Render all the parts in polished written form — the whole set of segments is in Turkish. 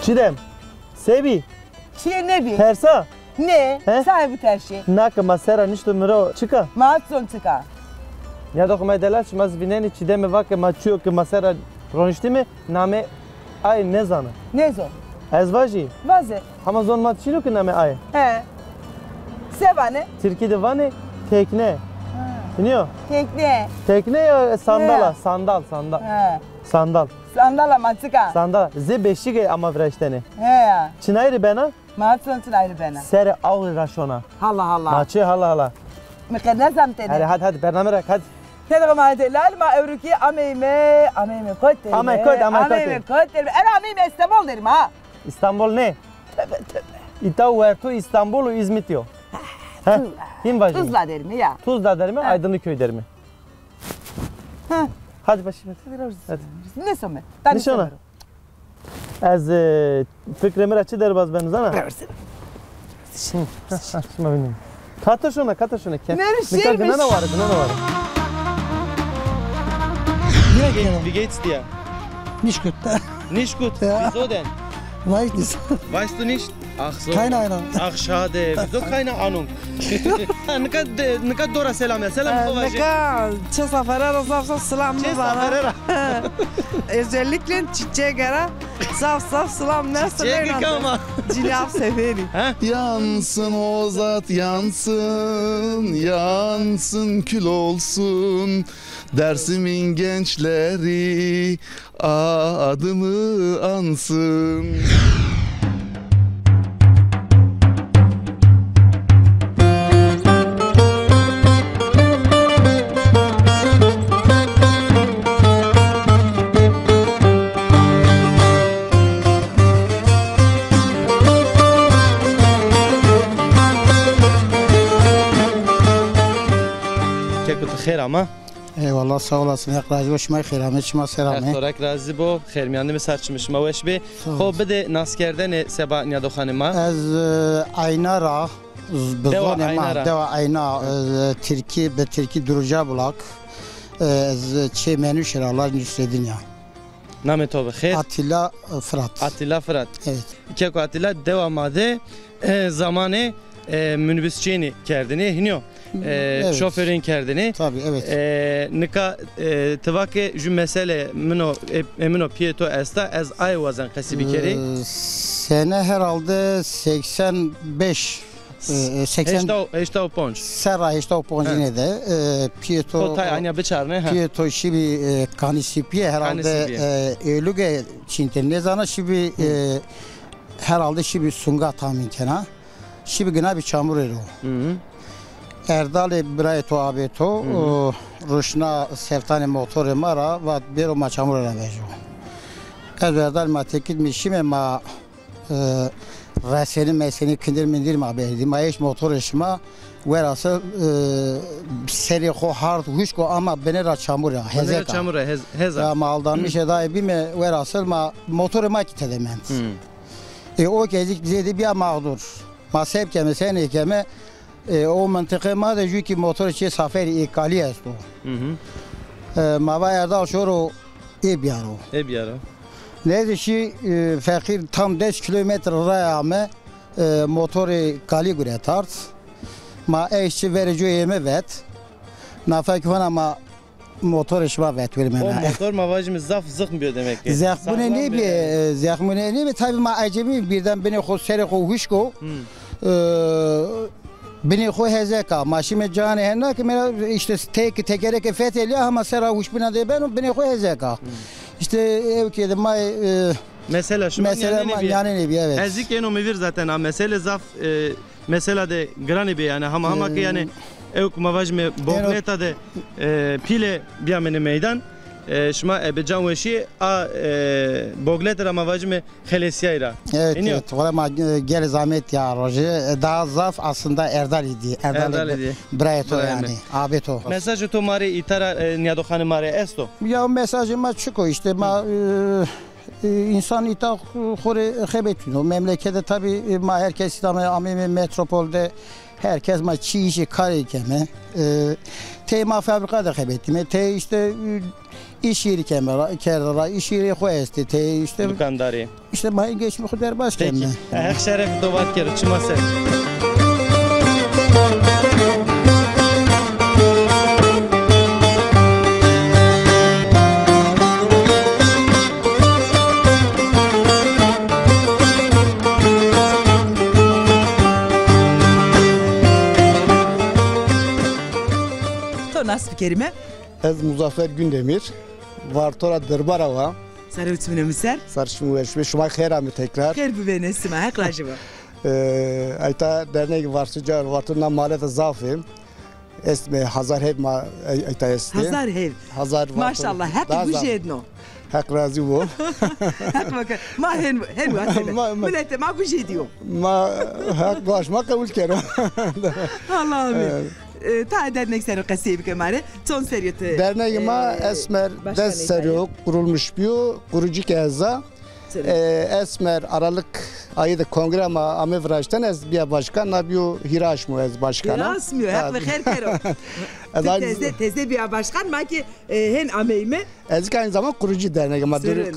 Çiğdem. Sevi. Çiğ ne bi? Tersa. Ne? He? Sahibi terşi. Naka masera ništo miro čika. Maatson tıka. Ja dok me delač mas vineni Çiğdem'e vake ma čuo ki masera konuşti mi name ay ne zanı. Ne zor? Ez vaji. Vaze. Ama zon mat çilo ki name ay. He. Sevane. Türkiye'de vani tekne. Biliyor? Tekne. Tekne ya sandala. He. Sandal. He. Sandal. Sandala matıka. Sandal. Ze beşige ama vreşteni. He. Çinayri bena. Maatson tın ayrı bana. Sere ağır raşona. Allah Allah. Maçı hala. Mekadnesam tene. Hadi bername rak hadi. Tene kama lal ma evruki ameyme kot derim. Amey kot. Ameyme kot derim. En ameyme İstanbul derim ha. İstanbul ne? Tövbe. İtav vertu İstanbul'u İzmit diyor. He? Kim vajı? Tuzla derim ya. Tuzla der mi? Aydınlıköy der mi? Ha. Hadi başım hadi. Ne somme? Nişana. Az fikrimi açı der baz ben zana. Şimdi benim. Katır şuna. Neresi? Ne var? Wie geht's dir? Nicht gut. Nicht gut. Ja. Wieso denn? Weiß nicht. Weißt du nicht? Ach so. Keine Ahnung. Ach schade. Wieso keine Ahnung? Ne kadar doğru selam ya. Selam babacığım. Neka Cesaferera saf selam Cesa bana. Ferreira. Özellikle çiçeğe göre saf selam ne Çiçeğe söylüyorsun? ama. Cilap seferi. Yansın o zat yansın kül olsun Dersim'in gençleri adımı ansın. Xeyr ama. Eyvallah sağ olasın. Yaklaşık başıma khiramet şuma selamı. Sorak razı bo. Xeyr miyandı mı sarçmış ma weş be. Xo bide naskerden seba niyado xanıma. Az Aynara Deva bizone Aynara. ma deva Ayna Türkiye duruca bulak. Az çemeni şeralar nüsredin ya. Name tobe xeyr. Atilla Fırat. Atilla Fırat. Evet. Keko Atilla devamade zamanı minibüsçini kerdini hiniyo. Evet. Şoförün kerdini. Tabii evet. Nika tıvake ju mesele mino pieto esta ez ay wazan kasibi keri. Sene herhalde 85 80 Heşta o ponç. Serra heşta o ponjine de Pieto Kotay anya biçarne ha. Pieto şibi kanisipiye herhalde ölüge çinte ne zana şibi herhalde şibi sunga tahmin kena şibi gına bir çamur ero. Erdal Brayeto abeto Ruşna Sevtani motoru mara ve bir o çamur era vejo. Ez Erdal ma tekit mişime ma reseni kindir mindir ma berdi ma eş motor eşma verası seri ko hard huşko ama benera çamur ya Hezeka. Çamur heza. Ya ma aldanmış edayı bime verası ma motoru ma kitedement. O gezik bize de bir mağdur. Ma sevkeme seni keme o mantıkı ma da ki motor için safari ikali est o. Ma va Erdal şoro ebyaro. Ebyaro. Ne şi fakir tam 5 kilometre rayame motoru kali gure tart. Ma eşçi verici yeme vet. Nafak vana ma motor işma vet vermene. O motor mavacımız zaf zıkmıyor demek ki. Zahmune ne bi zahmune ne bi tabi ma acemi birden beni xo seri xo huşko. Beni xo hezeka maşime canı henna ki mera işte tekerek feteli ama sera huş bina de ben beni xo hezeka. İşte ev ki de ma mesela şu yani ne bi evet. Ezik eno mevir zaten ha mesele zaf mesela de grani bi yani hama ki yani ev mavacme bogleta de pile biamene meydan şma ebecan veşi a bogleta mavacme xelesiyayra. Evet valla ma gel zahmet ya roje daha zaf aslında Erdal idi. Erdal idi. Brayeto yani abeto. Mesajı to mare itara niyado xanı mare esto. Ya mesajıma çıko işte ma insan ita xore xebetino memlekette tabi ma herkes İstanbul metropolde herkes ma çiğişi kare keme te ma fabrika da xebetime te işte iş yeri kemera, iş yeri koyesti. İşte Dukandari. işte mahir geçme kadar baş Peki. kemme. Her şeref dovat kere çımase. To nas bikerime. Ez Muzaffer Gündemir. Vartora Dırbarava. Sarı tümüne miser. Sarışım ve şuma khera tekrar. Kher bu bene sima hak lajıba. Ayta dernek varsıca vartına malet zafim. Esme Hazar Hev ma ayta esti. Hazar hev. Hazar Maşallah hak bu jedno. Hak razı bu. Hak bakın. Ma hen vasile. Millete ma bu jediyor. Ma hak başma kabul kero. Allah'ım. Ta dernek seri kasiye bikemare. Son seriyeti. Derneğime Esmer Dez Seriyo kurulmuş bir kurucu keza. Esmer Aralık ayı da kongre ama Amevraj'tan ez bir başkan nabiyo Hiraş mu ez başkanı. Hiraş mı? Hak ve her kero. Teze bir başkan ma ki hen ameyme. Ez aynı zaman kurucu derneğime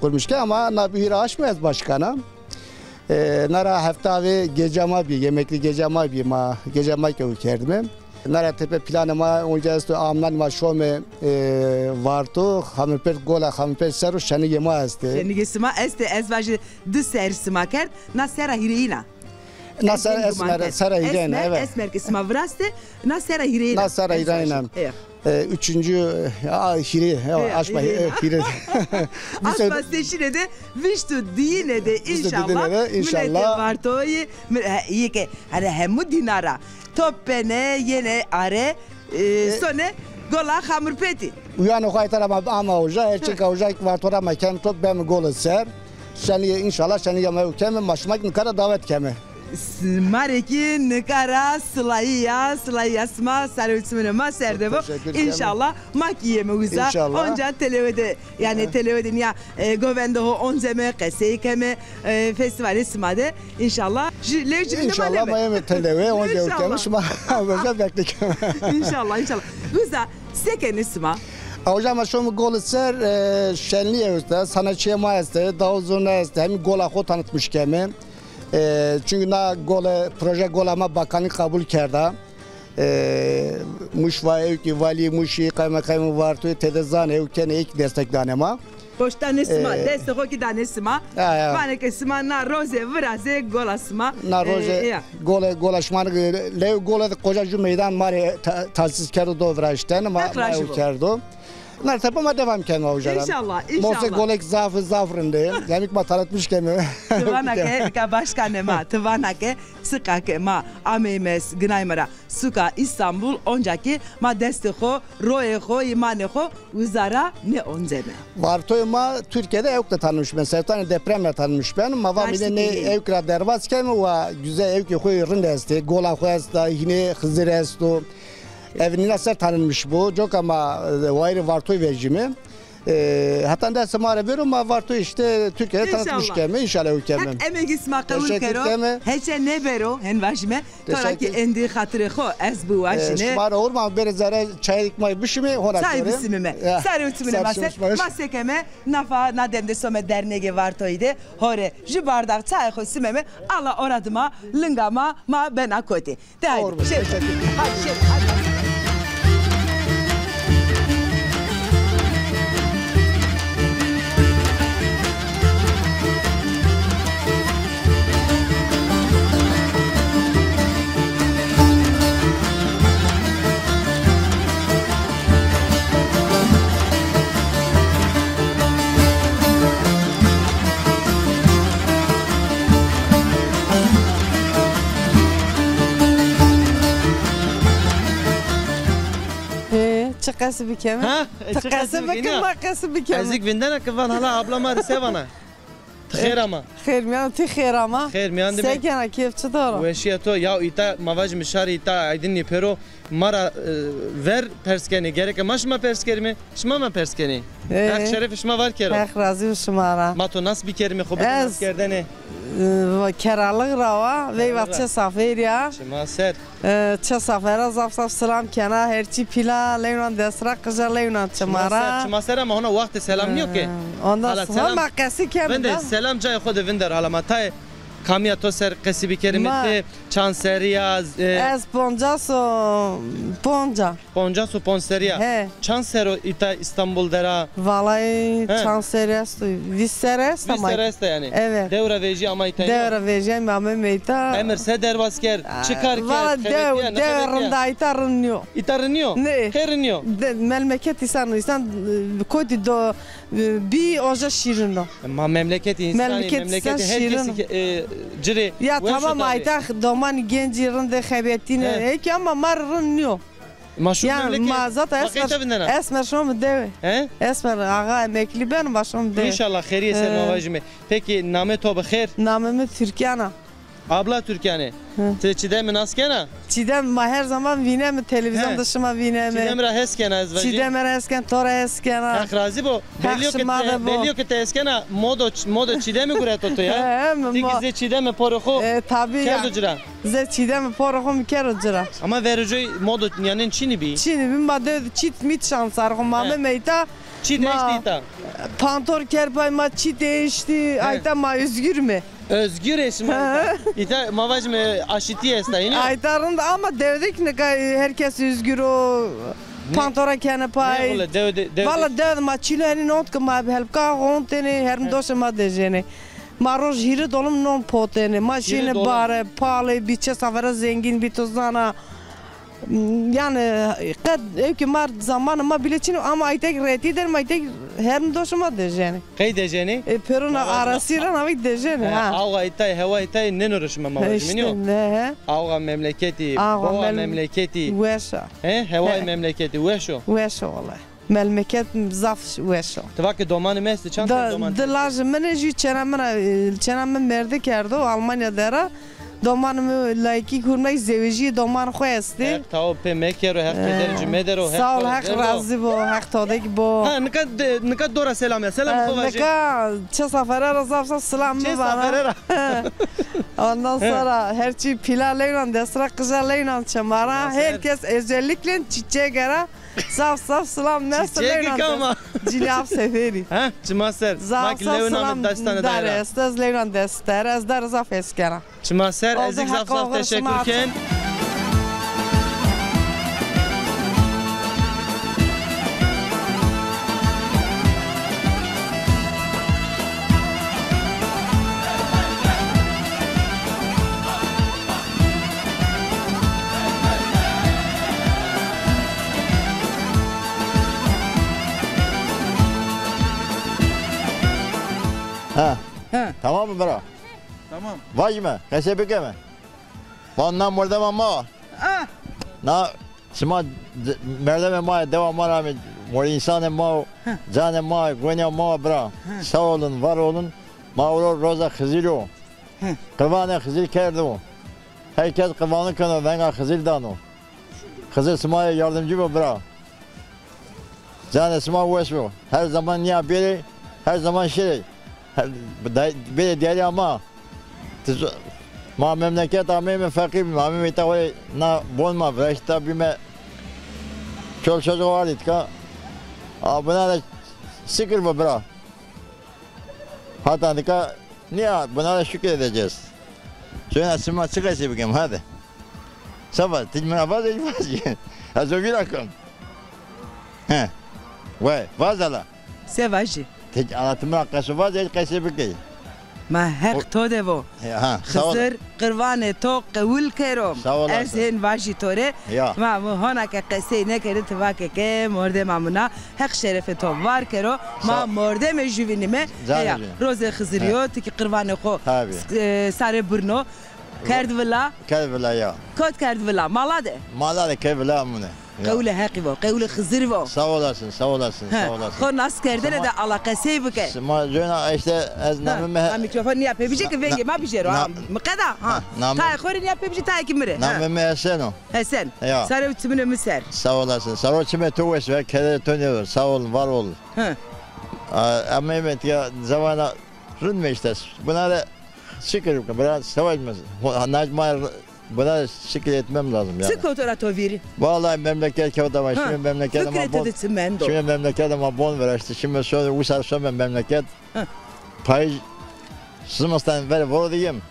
kurmuşken ama nabiyo Hiraş mu ez başkanı. Nara hafta ve gecema bir yemekli gecema bir ma gecema ki ukerdim. Nara tepe planıma onca amlan ma şome varto hamper gola hamper seru şani yema este. Şani gesima este ezvajı de sersima kert na sera hireina. Nasar esmer sera hireina evet. Esmer kesima vraste na sera hireina. Na sera hireina. Üçüncü hire aşma hire. Aşma seçine de viştu dine de inşallah. İnşallah. Vartoyu yeke hani hemu dinara. Toppene yine are sone gola hamurpeti. Uyan o kaytar ama hoca erçek hoca vartora mekan top ben gol ser. Şani inşallah şani yama keme maşmak nikara davet keme. Mareki nikara sılayasma sarıtımını maserde bu. İnşallah makiyeme uza. Onca televede yani televede ya govende ho onzeme kasey keme festivali smade inşallah. İnşallah mayeme televe onca ülkemiz ma hoca beklik. İnşallah. Uza sekeni sma. Hocam şu gol ser şenliğe usta sanatçıya maeste davuzuna este hem gola tanıtmış keme. Çünkü na gole proje golama bakanı kabul kerda. Muşva evki vali muşi kaymakamı vartı tedezan evken ilk desteklanema. Boştan esma destek o ki danesma. Bana kesma na roze vraze golasma. Na roze golaşman lev gole koca meydan mari tasis kerdo do vrajten ma kerdo. Nar tapama devam kendime hocam. İnşallah. Mose golek zafrinde. Yani ma tanıtmış kendime. Tıvanake ka başkanema, tıvanake sıkake ma amemes gnaymara suka İstanbul oncaki ma desteko roeho imaneho uzara ne onzeme. Vartoyma Türkiye'de evkle tanımış ben. Sevtani depremle tanımış ben. Ma var ne evkla derbas kendime ve güzel evki koyurun deste. Gola koyasta yine hızır esto. Evini nasıl tanınmış bu? Çok ama vayrı Vartoy vercimi. Hatta da samara veriyorum ama Vartoy işte Türkiye'de tanıtmış kemi. İnşallah ülkemi. Emek isma kabul kero. Heçe ne vero hen vajme. Toraki endi hatırı ho ez bu vajine. Şmara orman beri zara çay ikmayı bişimi hona çay bisimime. Sarı ütümüne masekeme nafa nademde some dernege Vartoy'de hore ju bardak çay ho simeme ala oradıma lingama ma ben akoti. Hadi hadi. Çıkası bir keme. Çıkası bir keme, makası bir keme. Ezik vinden kıvan hala ablama sevana. Txer ama. Xeyr miyan txer ama. Xeyr miyan demek. Sekena keyfçi doğru. Ve şiyato ya ita mavaj mişar ita aydın nipero mara ver perskeni gerek maşma perskerimi şma ma perskeni hak şeref şma var kero hak razı şumara mato nas bir kerimi xob askerdene keralık rava ve vakti safer ya şma ser çe safera zaf selam kena herçi pila leynan desra kıza leynan çamara şma ser ama ona vakti selam yok ki ondan sonra makası kem ben de selam cay xod vinder alamatay Kamya to ser qesibi kerimette chanseriya ez ponca so ponseriya chansero ita İstanbul dera vallahi chanseriya viseres yani evet devra veji ama ita devra veji ama meita emir se dervasker çıkar ki valla devrında itarınıyor ne herinyo memleket insan kodi do bir oja şirino ama memleket herkes Ciri. Ya tamam ayta doman genç yerinde xebetine ki ama marrınıyor. Yani mazat esmer şom deve. Esmer ağa emekli ben başım deve. İnşallah xeyriye sen mavajime. Peki name to bxer? Namemi Türkana. Abla Türkane. Çidem naskena? Çidem her zaman vinem televizyon dışıma vinem. Çidem ra heskena ezvaji. Çidem ra hesken tora heskena. Hak razi bu. Belliyor ki te heskena modo çidemi gure toto ya. Dikize çidemi poroxu. Tabii ya. Kerdo Ze çidemi poroxu mi kerdo. Ama verici modo yani Çini bi. Çini bi madde çit mit şansar mame meyta. Çi değişti ita. Pantor kerpay ma çi değişti. Ayta ma özgür mü? Özgür eşim. İta mavaj mı aşiti esta yine? Aytarında ama devdik ne herkes özgür o. Pantora kene pay. Ne devde? Valla devde ma çilerini not ki ma helpka honteni her doşe ma dejeni. Maroj hiri dolum non poteni. Maşine bare pahalı biçe safara zengin bir tozana. Yani kad ki mar zamanı ma bileçin ama aytek reti der ma aytek her doşuma dejeni. Kay dejeni? Peruna arasıyla navik dejeni ha. Avga itay hava itay ne nuruşma ma vajminiyo. Ne? Avga memleketi, boğa memleketi. Veşa. Hava memleketi veşo. Veşo vallahi. Memleket zaf veşo. Tevaki domanı mesle çan doman. Dılaj menajı çenem merde kerdo Almanya'da domanımı layıkı kurmak zeveji doman koyasti. Hak tao pe mekero hak keder cümedero. Sağ ol hak razı bu hak tadaki bu. Ha nikat dora selam ya selam kovaji. Nikat çe safara razafsa selam mı bana. Çe safara. Ondan sonra her şey pilaleyla destra kızarlayla çamara herkes özellikle çiçeğe göre saf selam nesleyle. Cilaf seferi. Ha çimaser. Zaf selam dare estezleyla destere ezdar zaf eskera. Çimaser ezik zaf teşekkürken. Ha. Tamam mı bro? Tamam. Vay mı? Kasebeke mi? Vandan merdeme ma. Na sima merdeme ma devam var abi. Mor insanı ma, canı ma, güne ma bro. Sağ olun, var olun. Mağrur roza xizilo. Kıvanı xizil kerdu. Herkes kıvanı kanı, ben xizil danu. Xizil simaya yardımcı mı bro? Canı sima vesbu. Her zaman ya biri, her zaman şey. Biri diğeri ama ma memleket amime fakir amime tavay na bolma vreşta bime çol çocuğu var itka buna da şükür mü bra hatta dika niye buna da şükür edeceğiz şöyle sima çıkayım bakayım hadi sabah tecmine fazla ifade hazır bir rakam he vay fazla sevaji anlatımın arkası var değil kasebeke ما هق تو دیو خسر قربان تو قول کرم از این واشی توره ما هانا که قصه نکرده تواکه که مرده مامونا حق شرف تو وار کرو ما مرده مجوینی مه روز خزریو تی که قربان خو سر برنو Kerdvilla. Kerdvilla ya. Kod Kerdvilla. Malade. Malade Kerdvilla amune. Kavle hakivo, kavle Hızırvo. Sağ olasın, sağ olasın, sağ olasın. Kon nas kerdene de alakası bike. Sma jona işte az namı mikrofon niye yapabilir ki venge ma bijero. Mıkada ha. Ta khori niye yapabilir ta kimire. Namı Hasan. Hasan. Sarı tümünü müser. Sağ olasın. Sağ ol çime tuves ve kere tönüyor. Sağ ol, var ol. Ama evet ya zamana rünme işte. Buna da şükür biraz savaşmaz. Najma buna şükür etmem lazım yani. Sık fotoğrafı veri. Vallahi memleket kağıda var. Şimdi memleket ama bon. Şimdi memleket ama bon ver işte. Şimdi şöyle usar şöyle memleket. Pay sızmastan ver var diyeyim.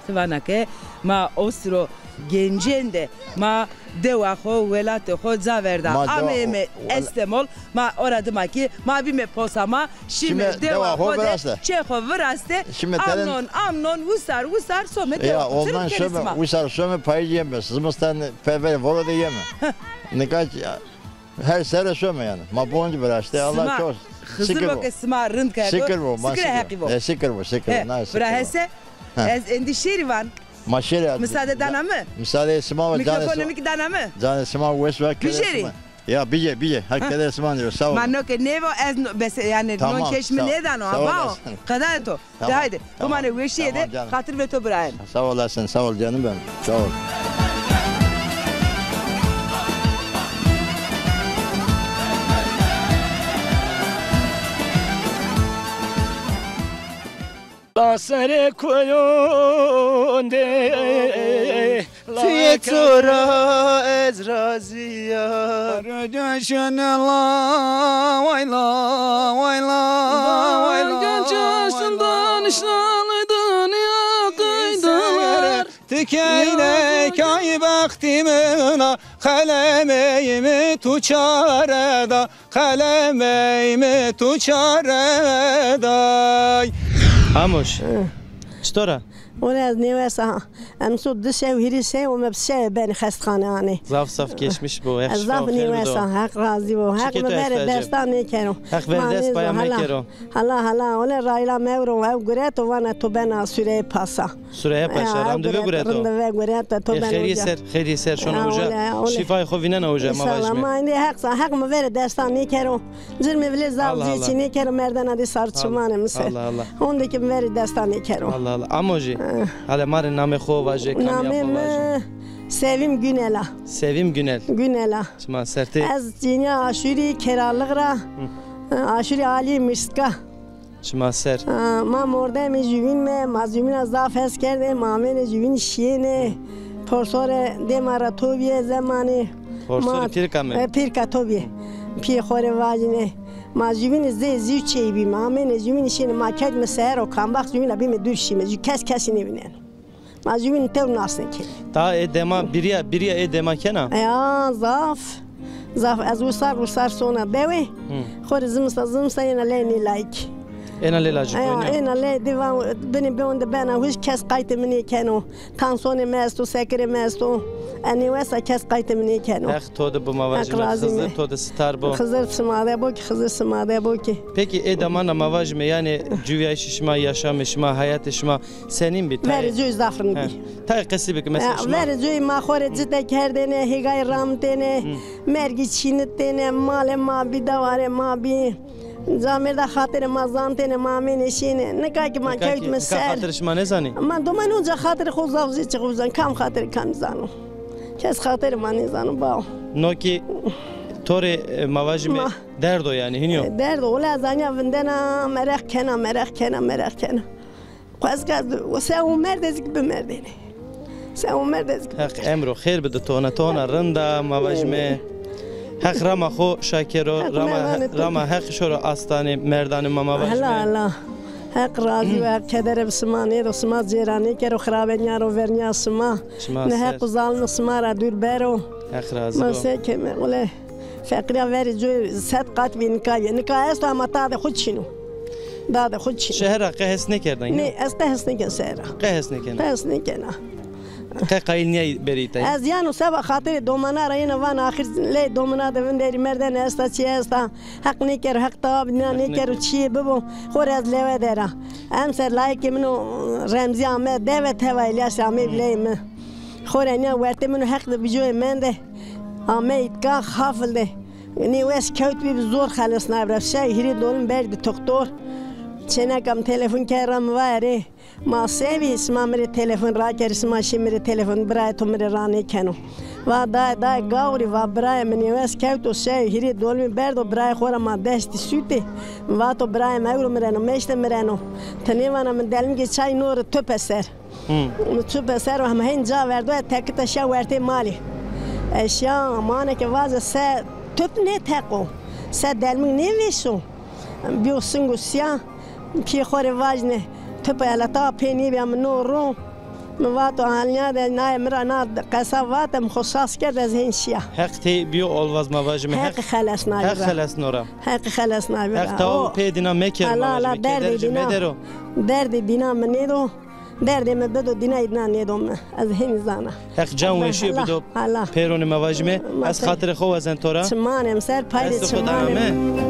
Sıvanake ma ostro gencende ma deva ho velate ho zaverda ameme estemol ma oradıma ki ma bime posama şimdi deva ho de çeho vraste amnon usar somet ya ondan şöyle usar şöyle pay yiyemez sızmastan ver var diyeyim. Ne kaç her sene şöyle yani ma boncu vraste Allah çok Hızır bak sma rınd kaydo şükür bu şükür bu brahese ez endişeri van Maşere. Müsaade dana mı? Müsaade esma ve canı. Mikrofonumik dana mı? Canı esma ve esma. Bijeri. Ya bije. Hakikaten esma diyor. Sağ ol. Manoke nevo ez yani non keşmi neden o ama kadar to. Haydi. Bu mane veşiye de hatır ve to Brian. Sağ olasın. Sağ ol canım benim. Sağ ol. La sere koyonde Tiye tora ez raziya Rödeşen la vayla Gençasından işnalıdan yakıydılar Tükeyle kay baktimına Kalemeyimi tuçareda Kalemeyimi tuçareda Amoş. Çtora? Ona az nevesa. Amsud dışev hirise ve mebse ben xastxanane. Zaf geçmiş bu. Zaf nevesa. Hak razı bu. Hak ver destan ne kero. Hak ver dest payam ne kero. Hala. Ona rayla mevro ev gureto vana to bena süre pasa. Süre pasa. Randevu gureto. Randevu gureto to bena. Xeyri ser şunu hoca. Şifayı xovinen hoca mavajme. Ama indi hak mı ver destan ne kero. Zirme bile zavzi için ne kero merdana di sarçmane mise. Allah. Ondaki ver destan ne kero. Allah. Amoji. Hala mare name xo vaje kamya vaje. Sevim Günela. Sevim Günela. Çma serte. Az dünya aşuri keralıgra. Aşuri Ali Miska. Çma ser. Ma morde mi juvin me mazümin az daha fes kerde mamene juvin şiene. Porsore demara tobiye zamanı. Porsore pirka me. Pirka tobiye. Pi xore vajine. Mazümin zezi çeybi mamene juvin şiene maket mesero kambak juvin abi me düşime. Kes ne binen. Mazümin tev nasne ki. Ta edema biriya edema kena. Ya zaf az usar sonra bewe. Xore zımsa yena leni like. Ena lelacı oynuyor. Ena le divan beni beonde bana huş kes qaytemini keno. Tansone mesto sekre mesto. Ani vesa kes qaytemini keno. Hak toda bu mavajme Hızır toda star bu. Hızır smade bu ki. Peki edamana mavajme yani cüvya şişma yaşamışma hayatışma senin bir tay. Verici zafrın bir. Tay kasibik mesela şma. Verici ma xore cide kerdene higay ramtene. Mergi çinitene male ma bir davare ma bir. Zamirda xatir mazantene mamene şine ne kay ki ma kayıt mesel. Xatir şma ne zani? Ma doman unca xatir xuzavzi çıguzan kam xatir kam zanu. Kes xatir ma ne zanu ba. No ki tore mavajme derdo yani hinyo. Derdo ola zanya vindena merak kena. Qazga se umer dezik be merdene. Se umer dezik. Hak emro khair bide tona rında mavajme. Hak rama xo şakero rama hak şoro astane merdane mama vajme. Allah. Hak razı ve keder bismani do sma zirani kero khraben ro vernya sma. Ne hak zalm sma ra dur bero. Hak razı. Mase keme ole. Fakra verici set kat bin nikah است mata da خود شنو. Da خود شنو. Şehra qehs ne kerdin? Ne qehs ne ken sera. Qehs ne ken. Qehs ne ken. که قایل نیای بریت از یانو سبا خاطر دومنا راینا وان آخر لی دومنا دوون داری مردن استا چی استا حق نیکر حق تاب نه نیکر چی ببو خور از لیوه دارا ام سر لایک منو رمزی آمه دوت هوایلیاش آمه بلیم خور اینیا ورته منو حق ده بجوی من ده آمه ایتگاه خافل ده نیوش کوت بی زور خلاص نبرد شای هری دولم برد دکتر چنکم تلفن کردم واره ما سویس ما میره تلفن را کردیم ماشی میره تلفن برای تو میره رانی کنم و دای گاوری و برای منی وس کوت و شای هری دولمی برد و برای خورم ما دستی سوتی و تو برای مگرو میرنم میشته میرنم تنیوانم من دلم که چای نور تو پسر تو پسر و همه اینجا وردوی تکت شا ورته مالی اشیا مانه که واز سه توپ نه تکو سه دلم نویسو بیو سنگو سیا کی خوره واجنه توپ علتا پینی بیام نورو مواتو حالیا ده نه مرا نه قصه واتم خصاص کرد از این شیا حق تی بیو اولواز مواجمه حق خلاص نای حق خلاص نورا حق خلاص نای حق تا پیدینا مکر مواجمه درد دینا منیدو درد من بدو دینا ایدنا نیدم از این زانه حق جان وشی بدو پیرون مواجمه از خاطر خو از انتورا چمانم سر پاید چمانم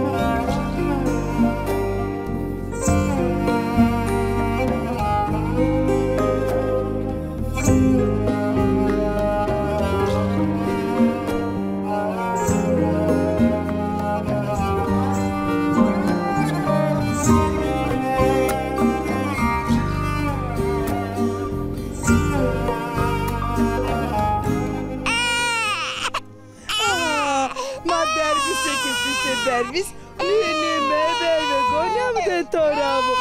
Servis, minime vergonha de toravo.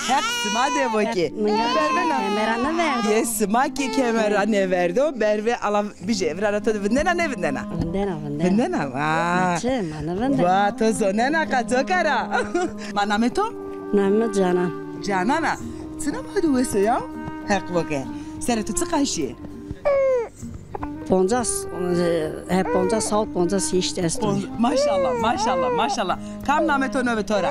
Hak sıma devo ki. Kemerana verdi. Yes, sıma ki kemerana verdi. Berve ala bir şey vrarato de vendena ne vendena. Vendena. Va. Va to zonena kaço kara. Maname to? Name Canan. Canana. Sana mı duası ya? Hak vake. Serete tıkaşı. 50 سال 50 سیشت است. ماشاءالله. کام نامه تو نوه تورا؟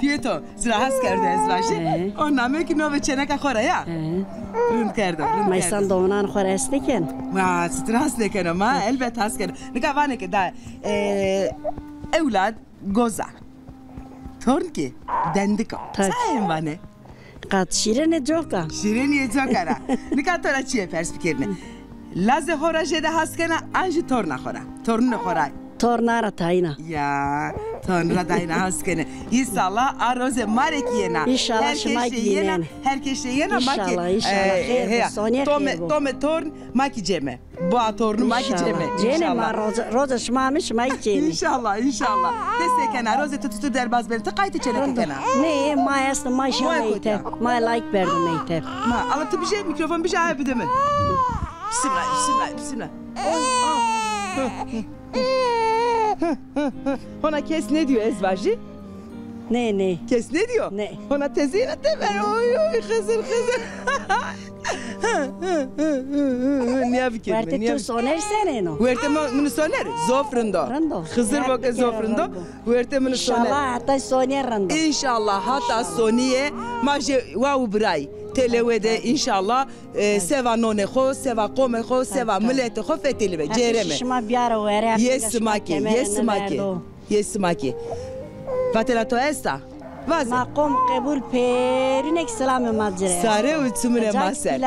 پیتو. زرا هست کرده از باشه؟ اون نامه که نوه چنه که خوره یا؟ رند کرده. میسان دومنان خوره است کن. ما ستر هست کنه ما البته هست کنه. نگاه وانه که دا اولاد گوزا. تورن کی؟ دندکا. سایم وانه. قد شیرینه جوکا. شیرینه جوکا را. نگاه تورا چیه پرس بکرنه؟ لازه خورا جده هست کنه انجی تور نخوره تور نخوره تور نره تاینا یا تور نره تاینا هست کنه ایسالا آروز ماره کیه ایشالا شما گینن هر کشه یه نه ایشالا خیر بسانیه خیر توم تورن ماکی جمه با تورن ماکی جمه جنه ما روز شما همیش ماکی جمه ایشالا دسته کنه روز تو در باز برد قایت چنه کنه نه ما است ما شما ایته ما لایک بردم ایته ما الا تو بیشه میکروفون بیشه های بدمه Bismillah. Ona kes ne diyor ezvacı? Ne? Kes ne diyor? Ne? Ona tezine de ver. Oy kızır. Niye bir kelime? Verte tu soner sene no? Verte mını soner? Zofrando. Kızır bakı zofrando. Verte mını soner. İnşallah hatta soner rando. İnşallah hatta soniye. Maje wow bray. Televede inşallah seva none xo, seva qome xo, seva millet xo fetilibe cereme. Şima biara vere. Yesmaki. Vatela to esta. Vaza. Maqom qabul perinek selam mazire. Sare utsumre maser.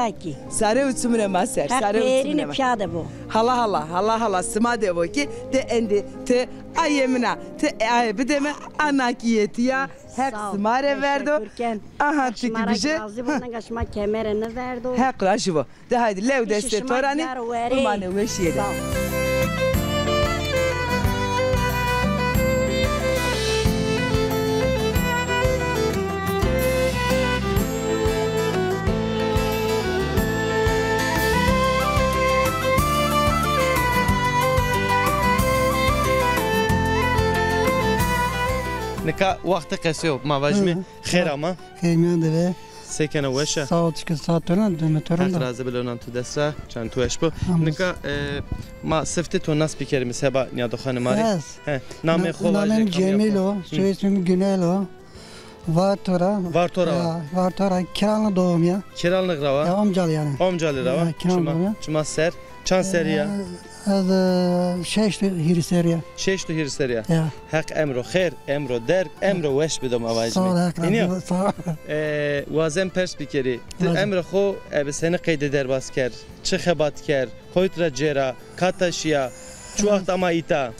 Sare utsumre maser. Perine piyade bu. Hala sma devo ki de endi te ayemina te ay bedeme anakiyeti ya. Hek smare verdo. Aha tiki bije. Şima kemerine verdo. Hek rajivo. De haydi lev deste torani. Umane veşiyede. نکا وقت قصه ما واجمه خیر اما خیر میان داره سکن وشه ساعت که ساعت ترن دمترن راز بلونان تو دسته چند توش بو نکا ما سفته تو ناس بیکریم سبا نیاد خانه ماری نام خو نام جمیلو سوی اسمم گنیلو وارتورا کیران doğum ya kiralık rava amcalı yani amcalı rava çuma ser çan seriya az şeşte hirseriya şeşte hirseriya hak emro khair emro der emro weş bidom avajmi sağ wazem pers bikeri emro xo eb seni qeyd eder basker çi xebatker koytra cera kataşiya çuaxt ama ita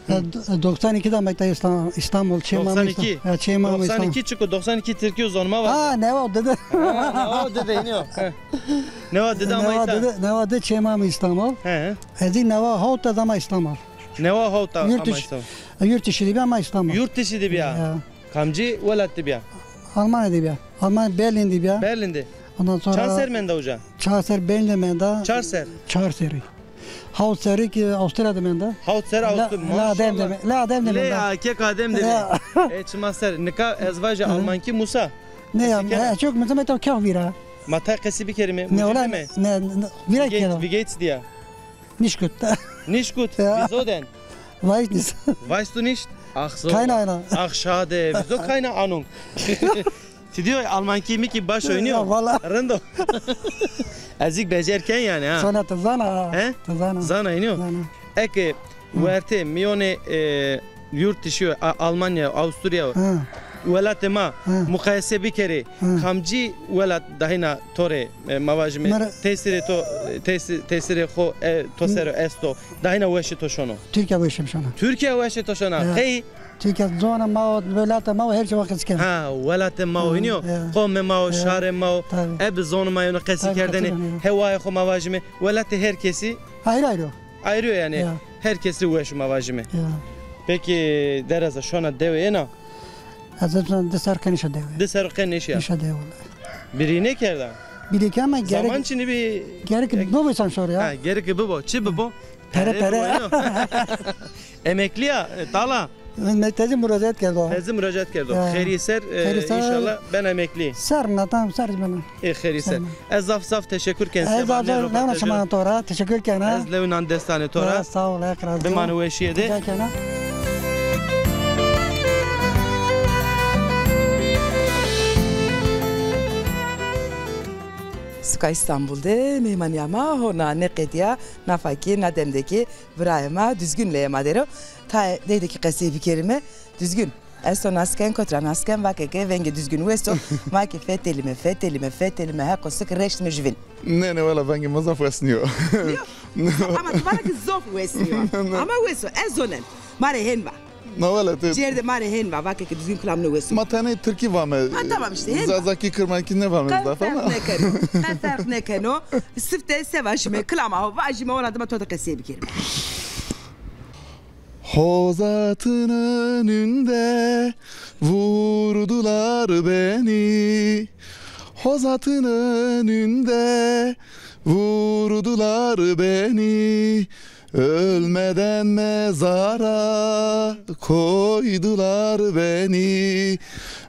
92'de Mekte İstanbul Çeymam 92 çıkı 92 Türkiye zonma var. Ha ne var dedi. Ne var dedi iniyor. Ne var dedi ama ita. Ne var dedi Çeymam İstanbul. Ezi ne var havta ama İstanbul. Ne var havta ama İstanbul. Yurt dışı dibi ama İstanbul. Yurt dışı dibi ya. Kamcı velat dibi ya. Almanya dibi ya. Almanya Berlin dibi ya. Berlin'de. Ondan sonra. Çarser mende hoca. Çarser Berlin'de mende. Çarser. Çarseri. Havtseri ki Avusturya'da mende. Havtseri Avusturya. La dem de. Le kek adem de. Çmaser nika ezvaja Almanki Musa. Ne ya? Çok mesela ta kavira. Mata kesi bir kelime. Ne ola? Ne vira kelo. Wie diye. Nicht gut. Nicht gut. Wieso denn? Weiß nicht. Weißt du nicht? Ach so. Keine Ahnung. Ach schade. Wieso keine Ahnung? Diyor Almanki mi ki baş oynuyor. Ya valla. Rendo. Ezik becerken yani ha. Sana tazana. He? Tazana. Zana iniyor. Eke verte miyone yurt dışı Almanya, Avusturya. Velat ma mukayese bir kere kamcı velat dahina tore mavajme tesire xo tosero esto dahina veşi toşono. Türkiye veşim şona. Türkiye veşi toşona. Hey Türkiye zona mao velat mao her şey vakit kem. Ha velat mao iniyor. Qom mao şare mao eb zona mao qesi kerdeni hevaya xo mavajme velat herkesi ayrı. Ayrıyor yani. Herkesi veşi mavajme. Peki deraza şona devena. Azından desarken işe devam. Desarken işe. İşe devam. Birine kerda. Biri ki ama gerek. Zaman çini bir. Gerek bu mu sen sonra ya? Ha gerek bu. Çi bu. Pere. Emekli ya tala. Tezim müracaat kerdi o. Tezim müracaat kerdi o. Xeyriser inşallah ben emekli. Sarna tam sar bana. Xeyriser. Ezaf teşekkür kense. Ezaf ne şaman tora teşekkür kana. Ez levnan destane tora. Sağ ol ekraz. Bimanu veşiyede. Suka İstanbul'da meymaniyama hona ne kediya nafaki nademdeki vrayama düzgünleyema dero. Ta deydeki kasibi kerime düzgün. Esto nasken kontra nasken vakeke venge düzgün westo maki fetelime hako sık reşt me jvin. Ne valla venge mazaf wesniyor. Ama tuvara ki zof wesniyor. Ama westo ezonen. Mare henva. Ne valla te. Ciğerde mare henva vakeke düzgün kulamını westo. Matane Türkiye var mı? Tamam işte henva. Zazaki kırmanki ne var mı da falan? Kalfer ne keno. Sifte sevaşime klama vajime ona da toda kasibi kerime. Hozatın önünde vurdular beni. Hozatın önünde vurdular beni. Ölmeden mezara koydular beni.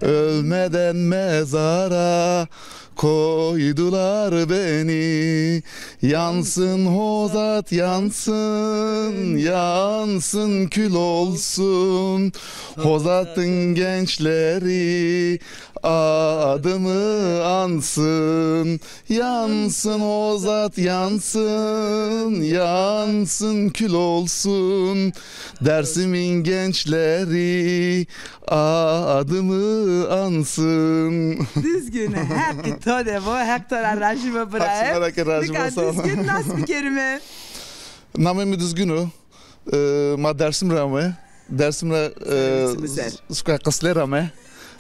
Ölmeden mezara koydular beni. Yansın hozat yansın, yansın kül olsun. Hozatın gençleri adımı ansın. Yansın hozat yansın, yansın kül olsun. Dersimin gençleri adımı ansın. Düzgün, hep to devo, hep to arranjime bırak. Düzgün nasıl bir kelime? Namemi düzgünü, ma dersim rame, dersimle suka kasle rame.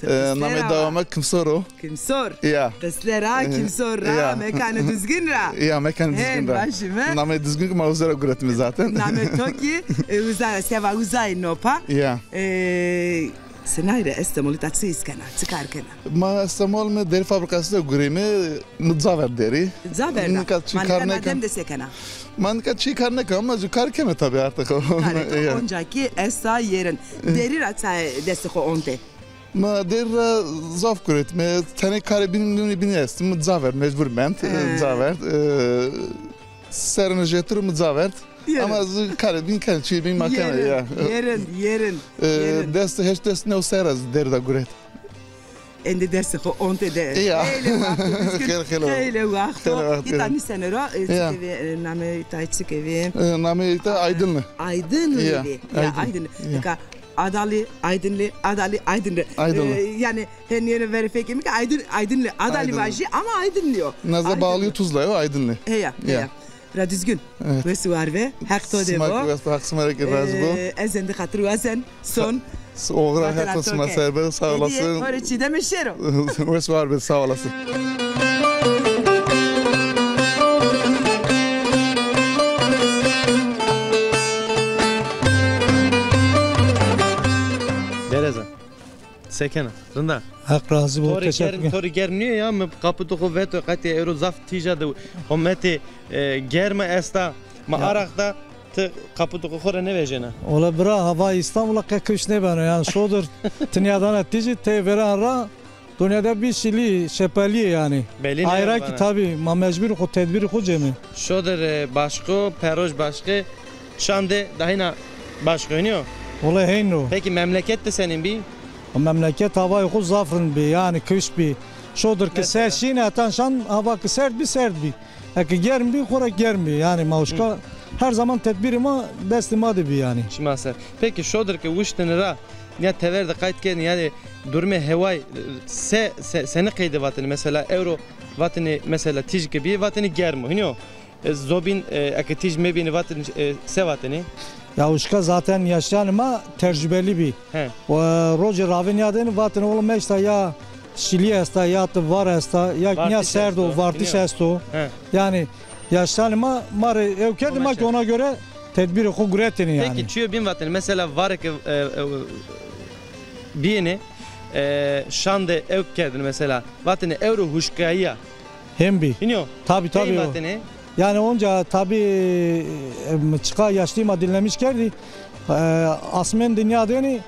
Name davama kimsoro. Kimsor. Ya. Kaslera kimsora, mekanı düzgün ra. Ya mekanı düzgün ra. Name düzgün ki ma uzara guratmi zaten. Name toki uzara seva uzay nopa. Ya. Senayre İstanbul'u tatsı iskana, çıkarkana. Ma İstanbul me deri fabrikası gurime nzaver deri. Nzaver na. Man madem de sekana. Man ka çıkarne ka ama çıkarkeme tabii artık. Önceki esa yerin deri ratsa destek onte. ما در زاف کرد ما تنه کار بینی است متزاور مجبور بند متزاور سرنجتر متزاور ama kare bin kan çiğ bin makine ya yerin dest hiç dest ne seraz derda guret ende derse ko onte de hele vakto itani senero teve name taitsi kevi name ita aydınlı ya aydınlı ka Adali Aydınlı yani hem yeni verifik mi ki Aydınlı Adali var ama Aydınlıyor naza bağlıyor Tuzla'ya Aydınlı ya Ra düzgün. Ve var ve hakto de bu. Smak ve haksımarak razbo. Ezen de hatır vasen son. Oğra haklısın serbe sağ olasın. Öyle çiğde meşero. Ve var be sağ olasın. Dereza. Sekena. Rında. Hak razı bu teşekkür. Tori gerniyor ya mı kapı toku veto kati euro zaf tijade hometi germe esta ma arakta te kapı toku khora ne vejena. Ola bra hava İstanbul'a kakış ne bana yani şodur dünyadan etici te veren ra dünyada bir şili şepali yani. Ayra ki tabi ma mecbur ko tedbir ko cemi. Şodur başko peroj başke şande dahina başko iniyor. Ola heyno. Peki memleket de senin bir memleket hava yok zafrın bir yani kış bir şodur ki serşine atanşan hava ki sert bir eki germ bir kora germ bir yani mauşka her zaman tedbirima destimadi bir yani. Şimaser. Peki şodur ki uşten ra ya teverde kayıtken yani durme hevay seni kaydı vatını mesela euro vatını mesela tij gibi vatını germo hiniyo zobin eki tij mebini vatını se vatını ya uşka zaten yaşayanıma tecrübeli bir. Roger Ravinya'dan vatın oğlum işte ya Şili esta ya var esta ya serdo vartiş esto. Yani yaşayanıma mar evkerdim ki ona göre tedbiri kugretini yani. Peki çiğ bin vatın mesela var ki biyeni şande evkerdin mesela vatını euro huşkaya. Hem bir. Hiniyo. Tabi yani onca tabi çıka yaşlıyma dinlemiş geldi. Asmen dünya deni.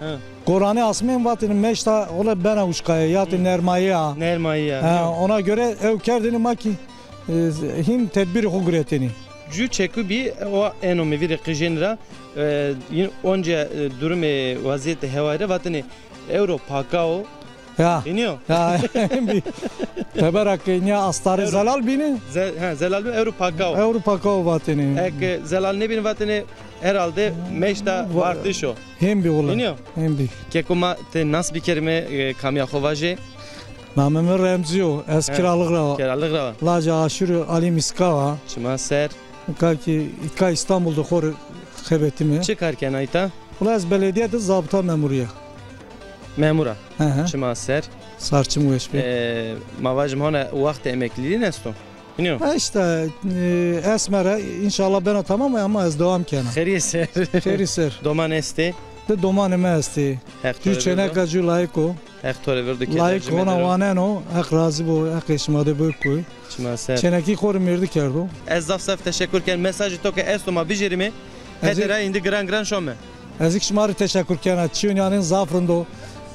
Kur'an'ı asmen vatını meşta ola bana uşkaya yatı nermaya. Ona göre evkerdini maki him tedbiri kugretini. Cü çekü bir o enomi viri kıjenra onca durumu vaziyette hevayra vatını euro pakao. Ya. İniyor. Ya. Teberak ya astarı zelal bini. Zelal bini Avrupa Avrupa vatini. Ek zelal ne bini vatini herhalde meşta vardı şu. Hem bir olan. İniyor. Hem bir. Kekuma te nas bir kelime kamyahovaje. Namımı Remziyo. Eskiralık rava. Kiralık rava. Laca aşırı Ali Miskava. Çımaser. Kaki İstanbul'da kor xebetimi. Çıkarken ayta. Ulas belediyede zabıta memuriye. Memura. Çımaser. Sarçım ulaşma. Mavacım hona vakti emekliliği nesto? Biliyor İşte esmere inşallah ben tamam ama az devam kena. Xeriser. Doman esti. De domaneme esti. Türkçene kacı layıko. Hektore verdik. Layık ona vaneno. Ek razı bu. Ek işmade büyük koy. Çımaser. Çeneki korum yerdi kerdo. Ezdaf saf teşekkürken mesajı toke estoma bijerimi. Hedera indi gran şome. Ezik şmarı teşekkür kena. Çinyanın zafrında.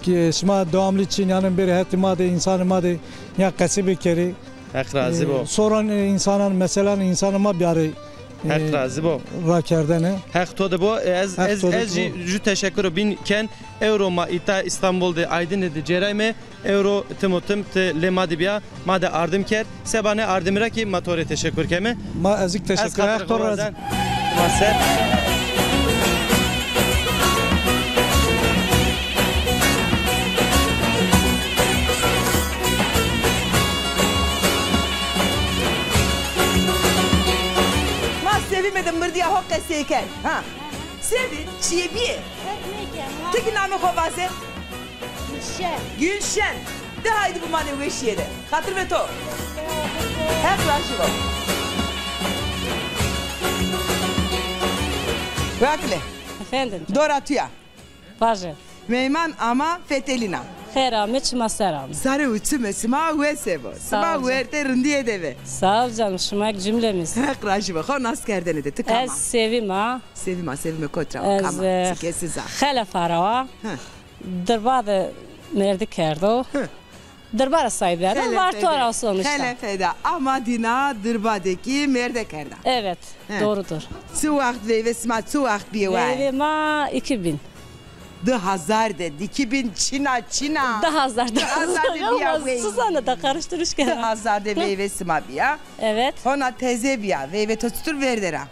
Ki şma devamlı Çinyanın bir ihtimalle insanıma de ya kasibi keri. Hak razı bu. Soran insanın mesela insanıma bir arı. Hak razı bu. Rakerdene. Hak toda bu. Ez ju teşekkür binken euro ma ita İstanbul'da Aydın'da cerayme euro timotim te lemadi biya made ardım ker sebane ardımira ki matore teşekkür keme. Ma ezik teşekkür. Hak torazan. Maser. Sevmedim mırdiya hokka seyken. Ha. Sevi, çiğbiye. Tıkı namı kovazı. Gülşen. De haydi bu mani veşiyede. Katır ve to. Hep raşı var. Rakle. Efendim. Doratuya. Paje. Meyman ama fetelina. Heramet çımaseram. Sarı uçume sima ve sebo. Sima ve erindiye deve. Sağ ol canım şumak cümlemiz. Hak raşı var. Kon askerdene de tıkama. Ez sevima. Sevime kotra. Kama. Sikesiza. Hele farawa. Dırbadı merdi kerdo. Dırbar sahibi var tora sonuçta. Helefede ama dina dırbadeki merde kerda. Evet, doğrudur. Su vakit ve sma su vakit bir var. Ve ma 2000. 2000 dedi. 2000 Çina. Daha hazar. Susana da karıştırırken. 2000 ve sma biya. Evet. Ona teze biya ve tutur verdera.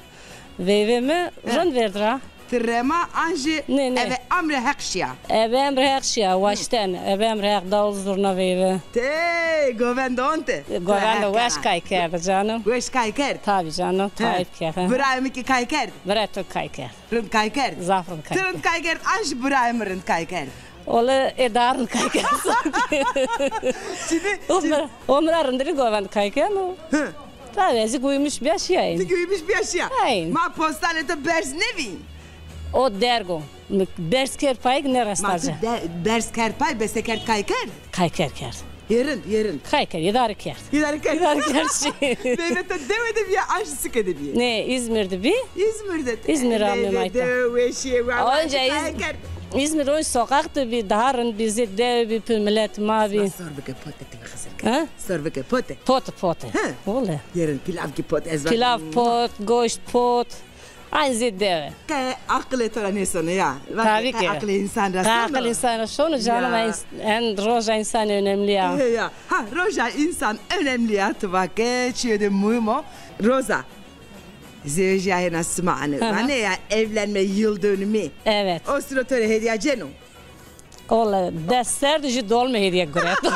Ve mi rın verdera. Trema anji eve amre hakşya. Eve amre hakşya vaşten. Eve amre hak davul zurna ve. Te govendonte. Govendo veş kayker canım. Veş kayker. Tabii canım. Tayyip kayker. Brahim ki kayker. Breto kayker. Rınt kayker. Zafrın kayker. Rınt kayker anji Brahim rınt kayker. Ola edarın kayker. Şimdi onlar rındırı govendo kayker no. Tabii ziguymuş bir şey. Ziguymuş bir şey. Ma postanete bers nevin. O dergo. Bersker payık ne rastacı? Bersker pay beseker kayker. Kayker ker. Yarın. Kayker yedarı ker. Yedarı ker şey. Devlete demedim ya aşı sık edebiye. Ne İzmir'de bir? İzmir'de. İzmir amne mayta. Önce İzmir o sokaktı bir daharın bizi dev bir millet mavi. Sorbeke pote tıvı hazır. Ha? Sorbeke pote. Pote. Öyle. Yarın pilav ki pot ezvar. Pilav pot, goşt pot. Aynı zidde. Akıl et oran sonu ya. Tabii ki. Akıl insan rastlanır. Akıl insan sonu canım en roja insan önemli ya. Ya. Ha roja insan önemli ya tıvake çiğde muhimo. Roza. Zevciye nasıl mani? Bana ya evlenme yıl dönümü. Evet. O sırada hediye canım. Ola deserdi dolma hediye göreto.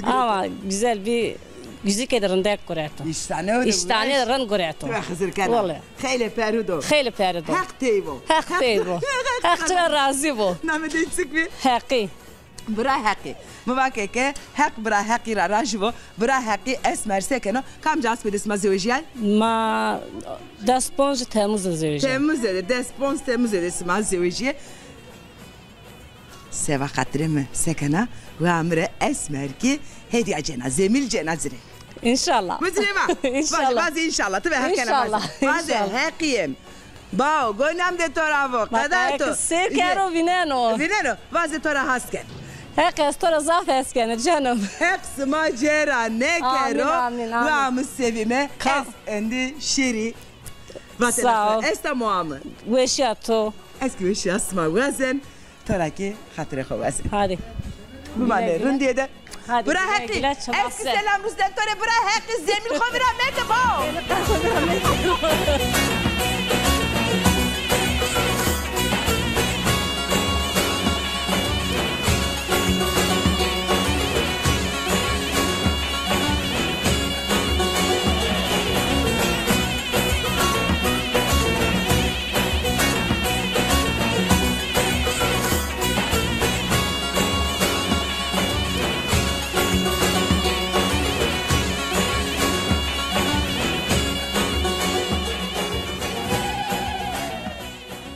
Ama güzel bir Güzik ederin dek göreto. İştane öyle. İştane ederin göreto. Hazır kana. Hele perudo. Hele perudo. Hak teybo. Hak teybo. Hakçılar razı bu. Name de içsik mi? Haki. Bıra haki. Muvakeke hak bıra haki rarajivo. Bıra haki esmer sekeno. Kam jas pedis ma zevjiyal? Ma desponj temmuz zevjiyal. Temmuz ede. Desponj temmuz ede ma zevjiyal. Seva katreme sekena. Ve amre esmer ki hediye cena. Zemil cenazire. İnşallah. Müslüman. İnşallah. Bazı inşallah. Tabii hakene İnşallah. bazı hakiyem. Bao, gonam de toravo. Kadar to. Sekero vineno. Vineno. Bazı tora hasken. Herkes tora zaf eskene canım. Hepsi macera ne kero. Amin. Ve amı sevime. Es endi şeri. Sağ ol. Esta muamı. Veşyato. Eski veşyasma vazen. Toraki hatire hovazen. Hadi. Bu mane rındiye de. Hadi. Bıra haki. Eski selam Rus'tan tore bıra haki. Zemil kovira mete bo.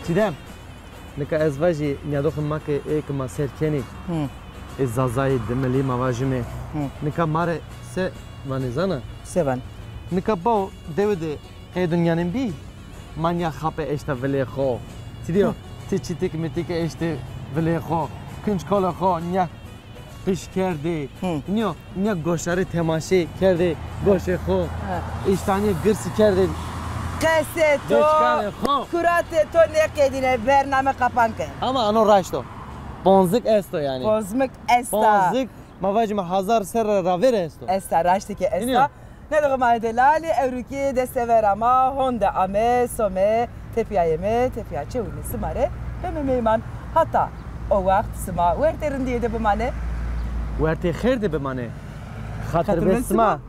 Çiğdem, nika ez vaji niyadoxim make ek ma serkeni. Ez zazayı demeli mavajime. Nika mare se vanizana. Sevan. Nika bao devede e dünyanın bi manya xape eşte vele xo. Tidiyo, tiçitik mitike eşte vele xo. Künç kola xo niya piş kerdi. Niya goşarı temaşe kerdi. Goşe xo. İştaniye gırsı kerdi. Kaseto, kurateto ne kedine bername kapanke. Ama ano raşto. Bonzik esto yani. Bonzik esta. Bonzik mavajime hazar serra raver esto. Esta raştiki esta. Ne de gama delali evruki de sever ama honda ame some tepiya yeme tepiya çevuni simare. Beme meyman hatta o vakt sima verterin diye de bemane. Verte xer de bemane. Xatır besma.